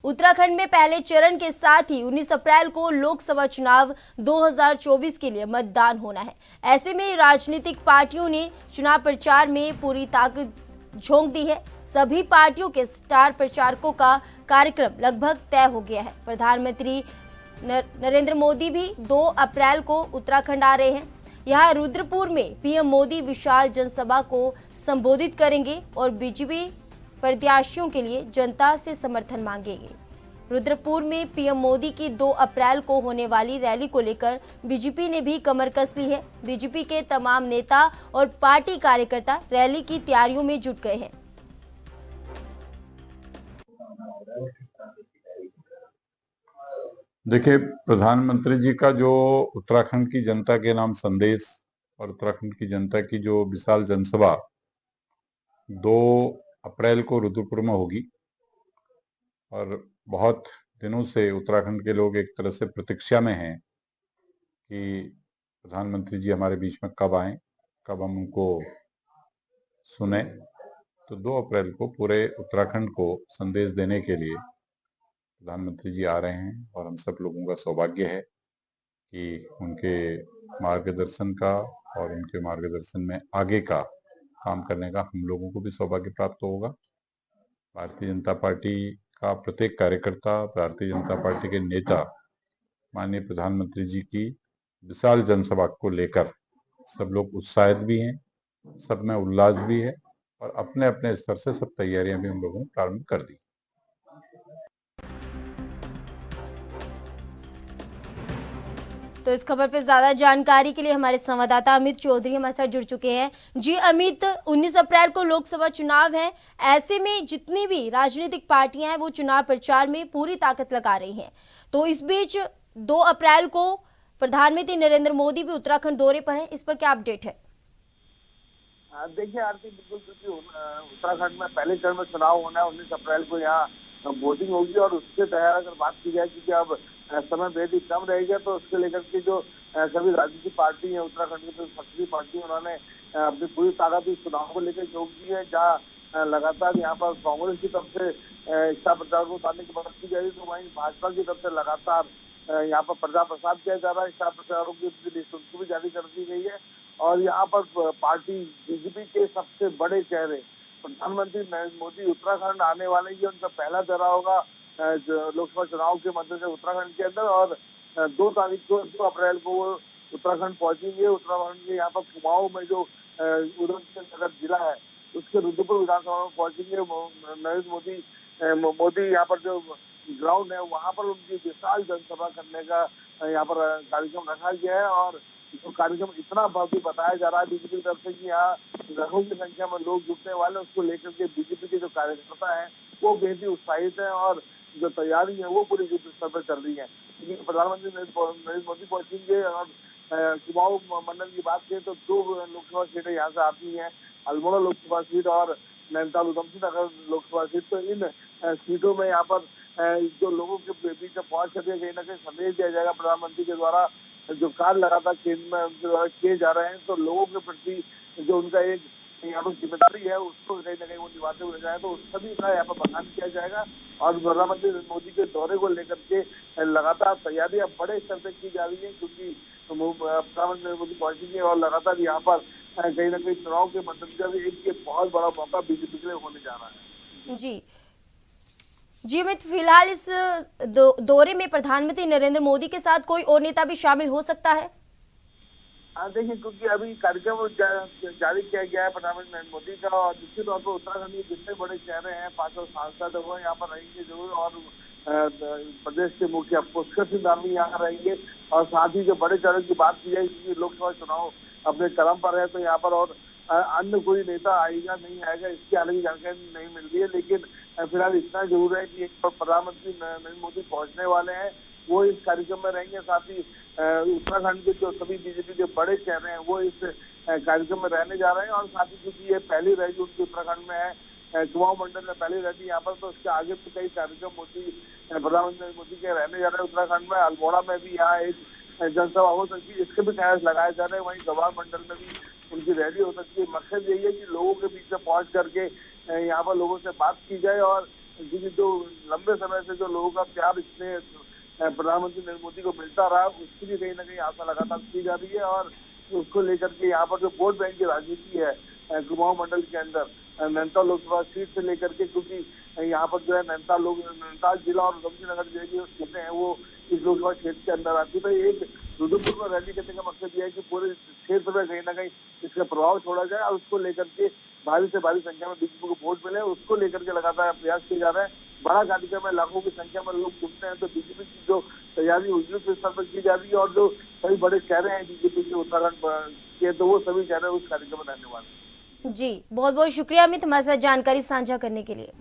उत्तराखंड में पहले चरण के साथ ही 19 अप्रैल को लोकसभा चुनाव 2024 के लिए मतदान होना है। ऐसे में राजनीतिक पार्टियों ने चुनाव प्रचार में पूरी ताकत झोंक दी है। सभी पार्टियों के स्टार प्रचारकों का कार्यक्रम लगभग तय हो गया है। प्रधानमंत्री नरेंद्र मोदी भी 2 अप्रैल को उत्तराखंड आ रहे हैं। यहाँ रुद्रपुर में पीएम मोदी विशाल जनसभा को संबोधित करेंगे और बीजेपी प्रत्याशियों के लिए जनता से समर्थन मांगेंगे। रुद्रपुर में पीएम मोदी की 2 अप्रैल को होने वाली रैली को लेकर बीजेपी ने भी कमर कस ली है। बीजेपी के तमाम नेता और पार्टी कार्यकर्ता रैली की तैयारियों में जुट गए हैं। देखिए, प्रधानमंत्री जी का जो उत्तराखंड की जनता के नाम संदेश और उत्तराखंड की जनता की जो विशाल जनसभा 2 अप्रैल को रुद्रपुर में होगी और बहुत दिनों से उत्तराखंड के लोग एक तरह से प्रतीक्षा में हैं कि प्रधानमंत्री जी हमारे बीच में कब आएं, कब हम उनको सुने। तो 2 अप्रैल को पूरे उत्तराखंड को संदेश देने के लिए प्रधानमंत्री जी आ रहे हैं और हम सब लोगों का सौभाग्य है कि उनके मार्गदर्शन का और उनके मार्गदर्शन में आगे का काम करने का हम लोगों को भी सौभाग्य प्राप्त होगा। भारतीय जनता पार्टी का प्रत्येक कार्यकर्ता, भारतीय जनता पार्टी के नेता माननीय प्रधानमंत्री जी की विशाल जनसभा को लेकर सब लोग उत्साहित भी हैं, सब में उल्लास भी है और अपने अपने स्तर से सब तैयारियां भी हम लोगों ने प्रारंभ कर दी। तो इस खबर पर ज्यादा जानकारी के लिए हमारे संवाददाता अमित चौधरी हमारे साथ जुड़ चुके हैं। जी अमित, 19 अप्रैल को लोकसभा चुनाव है। ऐसे में जितनी भी राजनीतिक पार्टियां हैं वो चुनाव प्रचार में पूरी ताकत लगा रही हैं। तो इस बीच 2 अप्रैल को प्रधानमंत्री नरेंद्र मोदी भी उत्तराखंड दौरे पर हैं। इस पर क्या अपडेट है? देखिए आरती, बिल्कुल, क्योंकि उत्तराखंड में पहले चरण में चुनाव होना है। 19 अप्रैल को यहाँ वोटिंग होगी और उसके तहत अगर बात की जाए क्योंकि अब समय बेहद ही कम रहेगा, तो उसके लेकर के जो सभी राजनीतिक पार्टी है उत्तराखंड की, तो सक्रिय पार्टी उन्होंने अपनी पूरी ताकत इस चुनाव को लेकर झोंक दी है। जहाँ लगातार यहाँ पर कांग्रेस की तरफ से स्टार प्रचार को उतारने की बात की जा रही है, तो वहीं भाजपा की तरफ से लगातार यहाँ पर प्रचार प्रसार किया जा रहा है। स्टार प्रचारकों की लिस्ट उनको भी जारी कर दी गई है और यहाँ पर पार्टी बीजेपी के सबसे बड़े चेहरे प्रधानमंत्री नरेंद्र मोदी उत्तराखंड आने वाले हैं। उनका पहला दौरा होगा लोकसभा चुनाव के मध्य से उत्तराखंड के अंदर और 2 तारीख को 2 अप्रैल को वो उत्तराखंड पहुंचेंगे। उत्तराखंड के यहाँ पर कुमाऊं में जो उधमसिंह नगर जिला है उसके रुद्रपुर विधानसभा में पहुंचेंगे नरेंद्र मोदी। यहाँ पर जो ग्राउंड है वहाँ पर उनकी विशाल जनसभा करने का यहाँ पर कार्यक्रम रखा गया है और जो कार्यक्रम इतना भव्य बताया जा रहा है बीजेपी की तरफ से कि यहाँ लाखों की संख्या में लोग जुटने वाले, उसको लेकर के बीजेपी के जो कार्यकर्ता हैं वो बेहद ही उत्साहित हैं और जो तैयारी है वो पूरी युद्ध स्तर पर चल रही है। क्योंकि प्रधानमंत्री नरेंद्र मोदी पहुंचेंगे और कुमाऊं मंडल की बात करें तो 2 लोकसभा सीटें यहाँ से आती हैं, अल्मोड़ा लोकसभा सीट और नैनीताल उधमसिंह नगर लोकसभा सीट। तो इन सीटों में यहाँ पर जो लोगों के बीच में पहुंच करके कहीं ना कहीं संदेश दिया जाएगा प्रधानमंत्री के द्वारा जो कार्य लगातार केंद्र में उनके द्वारा किए जा रहे हैं। तो लोगों के प्रति जो उनका एक यहाँ पर जिम्मेदारी है उसको कहीं ना कहीं वो निभाते हुए जाए, तो सभी का यहाँ पर बखान किया जाएगा और प्रधानमंत्री मोदी के दौरे को लेकर के लगातार तैयारियां बड़े स्तर पर की जा रही है क्योंकि प्रधानमंत्री मोदी पहुंचेंगे और लगातार यहाँ पर कहीं ना कहीं चुनाव के मद्देनजर एक बहुत बड़ा मौका बीजेपी के लिए होने जा रहा है। जी अमित, फिलहाल इस दौरे में प्रधानमंत्री नरेंद्र मोदी के साथ कोई और नेता भी शामिल हो सकता है? देखिए, क्योंकि अभी कार्यक्रम जारी किया गया है प्रधानमंत्री नरेंद्र मोदी का और निश्चित तौर पर उत्तराखंड के जितने बड़े चेहरे हैं 5 सांसद वो यहाँ पर रहेंगे जरूर और प्रदेश के मुखिया पुष्कर सिंह धामी यहाँ रहेंगे और साथ ही जो बड़े चेहरे की बात की जाए क्योंकि लोकसभा चुनाव अपने चरम पर है तो यहाँ पर और अन्य कोई नेता आएगा नहीं आएगा इसकी हालांकि जानकारी नहीं मिल रही है, लेकिन फिलहाल इतना जरूर है कि प्रधानमंत्री नरेंद्र मोदी पहुंचने वाले हैं, वो इस कार्यक्रम में रहेंगे। साथ ही उत्तराखंड के जो सभी बीजेपी के बड़े चेहरे हैं वो इस कार्यक्रम में रहने जा रहे हैं और साथ ही क्योंकि ये पहली रैली उनकी उत्तराखंड में है, कुमाऊं मंडल में पहली रैली यहाँ पर, तो उसके आगे भी कई कार्यक्रम प्रधानमंत्री मोदी के रहने जा रहे हैं उत्तराखंड में। अल्मोड़ा में भी यहाँ एक जनसभा हो सकती है, इसके भी कयास लगाए जा रहे हैं। वहीं गवार मंडल में भी उनकी रैली हो सकती है। मकसद यही है कि लोगों के बीच में पहुंच करके यहाँ पर लोगों से बात की जाए और क्योंकि जो लंबे समय से जो लोगों का प्यार इसमें प्रधानमंत्री नरेंद्र मोदी को मिलता रहा, उसकी भी कहीं ना कहीं आशा लगातार की जा रही है। और उसको लेकर के यहाँ पर जो वोट बैंक की राजनीति है कुमाऊं मंडल के अंदर नैनीताल लोकसभा सीट से लेकर के, क्योंकि यहाँ पर जो है नैनीताल जिला और गंभीर नगर जो सीटें हैं वो इस लोकसभा क्षेत्र के अंदर आती है। तो एक रुद्रपुर में रैली करने का मकसद यह है कि पूरे क्षेत्र में कहीं ना कहीं इसका प्रभाव छोड़ा जाए और उसको लेकर के भारी से भारी संख्या में बीजेपी को वोट मिले, उसको लेकर के लगातार प्रयास किए जा रहे हैं। बड़ा कार्यक्रम में लाखों की संख्या में लोग जुटते हैं, तो बीजेपी की जो तैयारी युद्ध स्तर पर की जा रही है और जो सभी बड़े चेहरे हैं बीजेपी के उत्तराखंड के, तो वो सभी चेहरे उस कार्यक्रम में रहने वाले हैं। जी, बहुत बहुत शुक्रिया अमित हमारे साथ जानकारी साझा करने के लिए।